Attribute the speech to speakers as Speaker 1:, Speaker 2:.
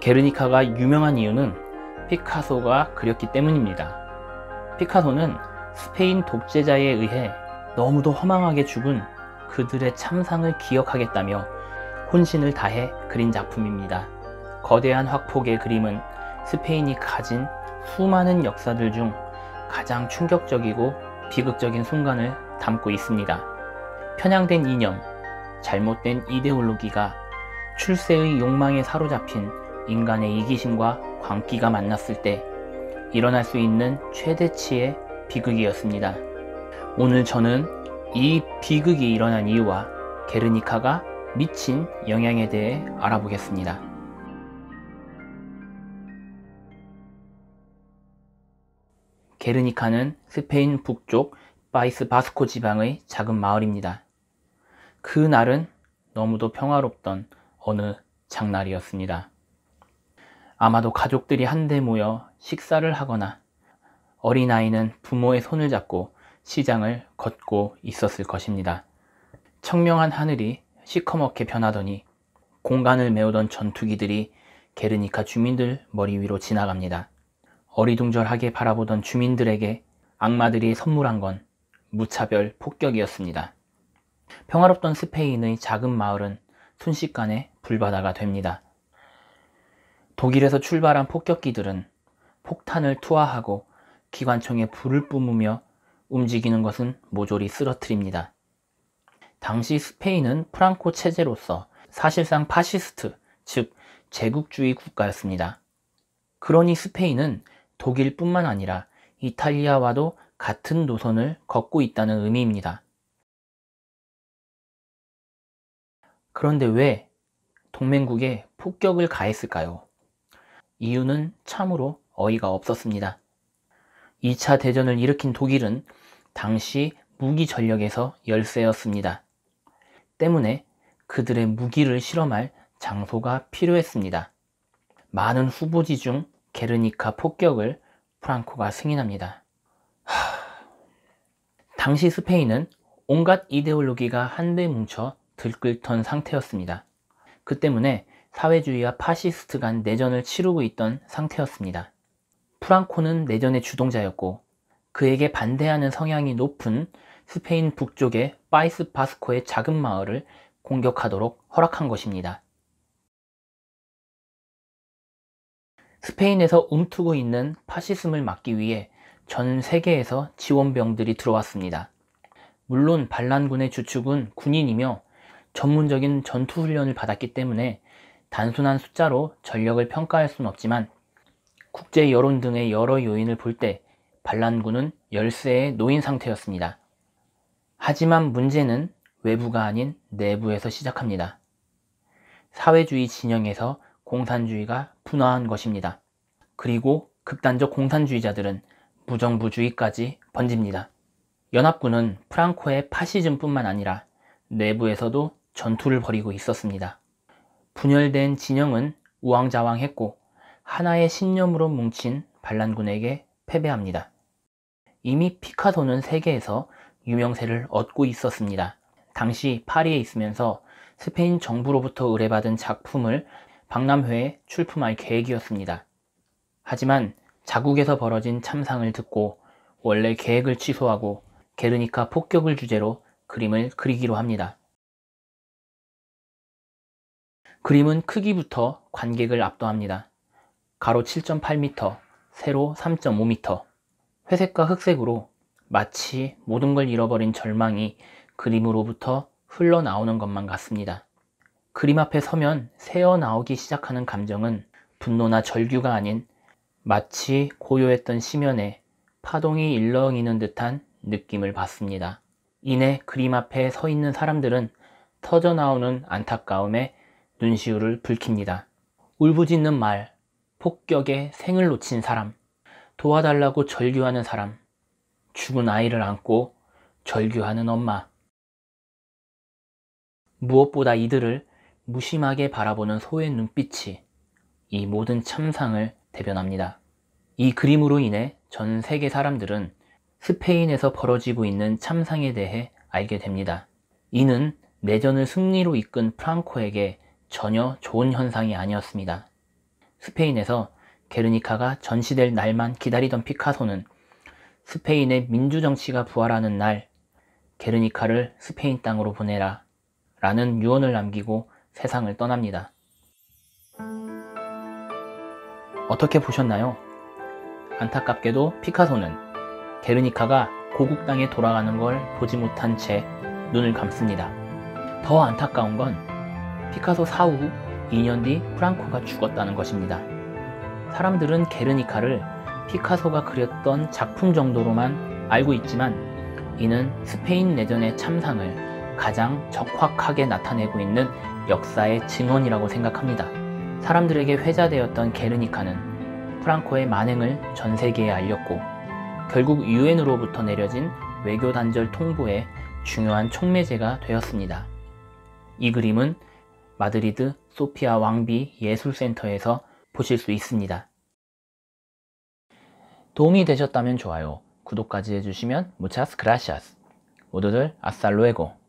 Speaker 1: 게르니카가 유명한 이유는 피카소가 그렸기 때문입니다. 피카소는 스페인 독재자에 의해 너무도 허망하게 죽은 그들의 참상을 기억하겠다며 혼신을 다해 그린 작품입니다. 거대한 확폭의 그림은 스페인이 가진 수많은 역사들 중 가장 충격적이고 비극적인 순간을 담고 있습니다. 편향된 이념, 잘못된 이데올로기가 출세의 욕망에 사로잡힌 인간의 이기심과 광기가 만났을 때 일어날 수 있는 최대치의 비극이었습니다. 오늘 저는 이 비극이 일어난 이유와 게르니카가 미친 영향에 대해 알아보겠습니다. 게르니카는 스페인 북쪽 파이스 바스코 지방의 작은 마을입니다. 그 날은 너무도 평화롭던 어느 장날이었습니다. 아마도 가족들이 한데 모여 식사를 하거나 어린아이는 부모의 손을 잡고 시장을 걷고 있었을 것입니다. 청명한 하늘이 시커멓게 변하더니 공간을 메우던 전투기들이 게르니카 주민들 머리 위로 지나갑니다. 어리둥절하게 바라보던 주민들에게 악마들이 선물한 건 무차별 폭격이었습니다. 평화롭던 스페인의 작은 마을은 순식간에 불바다가 됩니다. 독일에서 출발한 폭격기들은 폭탄을 투하하고 기관총에 불을 뿜으며 움직이는 것은 모조리 쓰러뜨립니다. 당시 스페인은 프랑코 체제로서 사실상 파시스트, 즉 제국주의 국가였습니다. 그러니 스페인은 독일뿐만 아니라 이탈리아와도 같은 노선을 걷고 있다는 의미입니다. 그런데 왜 동맹국에 폭격을 가했을까요? 이유는 참으로 어이가 없었습니다. 2차 대전을 일으킨 독일은 당시 무기 전력에서 열세였습니다. 때문에 그들의 무기를 실험할 장소가 필요했습니다. 많은 후보지 중 게르니카 폭격을 프랑코가 승인합니다. 당시 스페인은 온갖 이데올로기가 한데 뭉쳐 들끓던 상태였습니다. 그 때문에 사회주의와 파시스트 간 내전을 치르고 있던 상태였습니다. 프랑코는 내전의 주동자였고 그에게 반대하는 성향이 높은 스페인 북쪽의 파이스 바스코의 작은 마을을 공격하도록 허락한 것입니다. 스페인에서 움트고 있는 파시즘을 막기 위해 전 세계에서 지원병들이 들어왔습니다. 물론 반란군의 주축은 군인이며 전문적인 전투훈련을 받았기 때문에 단순한 숫자로 전력을 평가할 수는 없지만 국제 여론 등의 여러 요인을 볼 때 반란군은 열세에 놓인 상태였습니다. 하지만 문제는 외부가 아닌 내부에서 시작합니다. 사회주의 진영에서 공산주의가 분화한 것입니다. 그리고 극단적 공산주의자들은 무정부주의까지 번집니다. 연합군은 프랑코의 파시즘뿐만 아니라 내부에서도 전투를 벌이고 있었습니다. 분열된 진영은 우왕좌왕했고 하나의 신념으로 뭉친 반란군에게 패배합니다. 이미 피카소는 세계에서 유명세를 얻고 있었습니다. 당시 파리에 있으면서 스페인 정부로부터 의뢰받은 작품을 박람회에 출품할 계획이었습니다. 하지만 자국에서 벌어진 참상을 듣고 원래 계획을 취소하고 게르니카 폭격을 주제로 그림을 그리기로 합니다. 그림은 크기부터 관객을 압도합니다. 가로 7.8m, 세로 3.5m, 회색과 흑색으로 마치 모든 걸 잃어버린 절망이 그림으로부터 흘러나오는 것만 같습니다. 그림 앞에 서면 새어나오기 시작하는 감정은 분노나 절규가 아닌 마치 고요했던 심연에 파동이 일렁이는 듯한 느낌을 받습니다. 이내 그림 앞에 서 있는 사람들은 터져나오는 안타까움에 눈시울을 붉힙니다. 울부짖는 말, 폭격에 생을 놓친 사람, 도와달라고 절규하는 사람, 죽은 아이를 안고 절규하는 엄마. 무엇보다 이들을 무심하게 바라보는 소의 눈빛이 이 모든 참상을 대변합니다. 이 그림으로 인해 전 세계 사람들은 스페인에서 벌어지고 있는 참상에 대해 알게 됩니다. 이는 내전을 승리로 이끈 프랑코에게 전혀 좋은 현상이 아니었습니다. 스페인에서 게르니카가 전시될 날만 기다리던 피카소는 스페인의 민주정치가 부활하는 날 게르니카를 스페인 땅으로 보내라 라는 유언을 남기고 세상을 떠납니다. 어떻게 보셨나요? 안타깝게도 피카소는 게르니카가 고국 땅에 돌아가는 걸 보지 못한 채 눈을 감습니다. 더 안타까운 건 피카소 사후 2년 뒤 프랑코가 죽었다는 것입니다. 사람들은 게르니카를 피카소가 그렸던 작품 정도로만 알고 있지만 이는 스페인 내전의 참상을 가장 적확하게 나타내고 있는 역사의 증언이라고 생각합니다. 사람들에게 회자되었던 게르니카는 프랑코의 만행을 전 세계에 알렸고 결국 유엔으로부터 내려진 외교 단절 통보의 중요한 촉매제가 되었습니다. 이 그림은 마드리드 소피아 왕비 예술센터에서 보실 수 있습니다. 도움이 되셨다면 좋아요, 구독까지 해주시면 muchas gracias. 모두들 hasta luego.